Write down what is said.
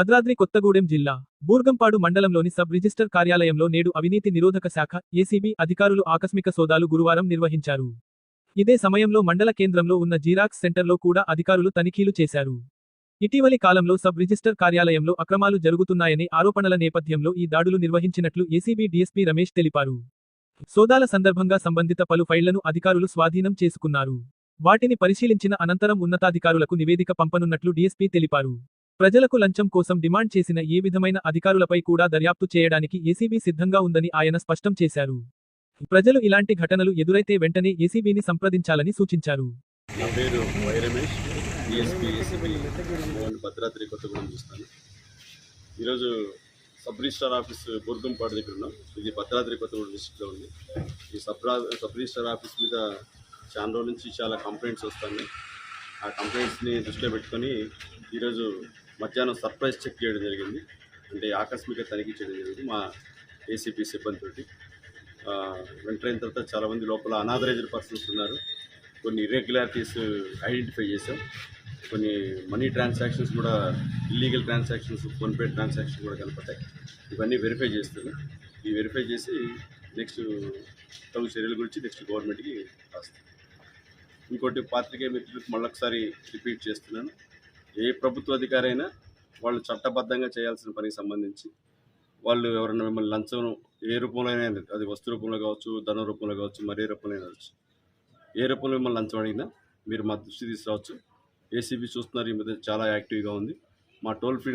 భద్రాద్రి కొత్తగూడెం జిల్లా బూర్గంపాడు మండలంలోని sub register కార్యాలయంలో నేడు అవినీతి నిరోధక శాఖ ఏసీబీ అధికారులు ఆకస్మిక సోదాలు గురువారం నిర్వహించారు. ఇదే సమయంలో మండల కేంద్రంలో ఉన్న జీరాక్స్ సెంటర్లో కూడా అధికారులు తనిఖీలు చేశారు. ఇటీవలి కాలంలో సబ్ రిజిస్టర్ కార్యాలయంలో అక్రమాలు జరుగుతున్నాయనే ఆరోపణల నేపథ్యంలో ఈ దాడులు నిర్వహించినట్లు ఏసీబీ డీఎస్పీ రమేష్ తెలిపారు. సోదాల సందర్భంగా సంబంధిత పలు ఫైళ్లను అధికారులు స్వాధీనం చేసుకున్నారు. వాటిని పరిశీలించిన అనంతరం ఉన్నతాధికారులకు నివేదిక పంపనున్నట్లు డీఎస్పీ తెలిపారు. ప్రజలకు లంచం కోసం డిమాండ్ చేసిన ఏ విధమైన అధికారులపై కూడా దర్యాప్తు చేయడానికి ఏసీబీ సిద్ధంగా ఉందని ఆయన స్పష్టం చేశారు. ప్రజలు ఇలాంటి ఘటనలు ఎదురైతే వెంటనే ఏసీబీని సంప్రదించాలని సూచించారు. నా పేరు Y Ramesh, DSP ACB Bhadradri Kothagudem చూస్తాను. ఈరోజు సబ్ రిజిస్టార్ ఆఫీస్ బూర్గంపాడు దగ్గర ఉన్నాం. ఇది భద్రాద్రి కొత్తగూడెం డిస్ట్రిక్ట్లో ఉంది. ఈ సబ్ రిజిస్టార్ ఆఫీస్ మీద చాలా రోజుల నుంచి చాలా కంప్లైంట్స్ వస్తాయి. ఆ కంప్లైంట్స్ని దృష్టిలో పెట్టుకొని ఈరోజు మధ్యాహ్నం సర్ప్రైజ్ చెక్ చేయడం జరిగింది. అంటే ఆకస్మిక తనిఖీ చేయడం జరిగింది మా ఏసీపీ సిబ్బందితోటి. ఎంటర్ అయిన తర్వాత చాలామంది లోపల అనాథరైజ్డ్ పర్సన్స్ ఉన్నారు. కొన్ని ఇర్రెగ్యులారిటీస్ ఐడెంటిఫై చేసాం. కొన్ని మనీ ట్రాన్సాక్షన్స్ కూడా, ఇల్లీగల్ ట్రాన్సాక్షన్స్, ఫోన్పే ట్రాన్సాక్షన్ కూడా కనపడ్డాయి. ఇవన్నీ వెరిఫై చేస్తున్నాం. ఈ వెరిఫై చేసి నెక్స్ట్ తగు చర్యల గురించి నెక్స్ట్ గవర్నమెంట్కి రాస్తాం. ఇంకోటి పాత్రికేయ మిత్రులకు మళ్ళొకసారి రిపీట్ చేస్తున్నాను, ఏ ప్రభుత్వ అధికారి అయినా వాళ్ళు చట్టబద్ధంగా చేయాల్సిన పనికి సంబంధించి వాళ్ళు ఎవరైనా మిమ్మల్ని లంచం ఏ రూపంలో అయినా, అది వస్తు రూపంలో కావచ్చు, ధన రూపంలో కావచ్చు, మరే రూపంలో అయినా కావచ్చు, ఏ రూపంలో మిమ్మల్ని లంచం అడిగినా మీరు మా దృష్టి తీసుకురావచ్చు. ఏసీబీ చూస్తున్నారు, ఈ మధ్య చాలా యాక్టివ్గా ఉంది. మా టోల్ ఫ్రీ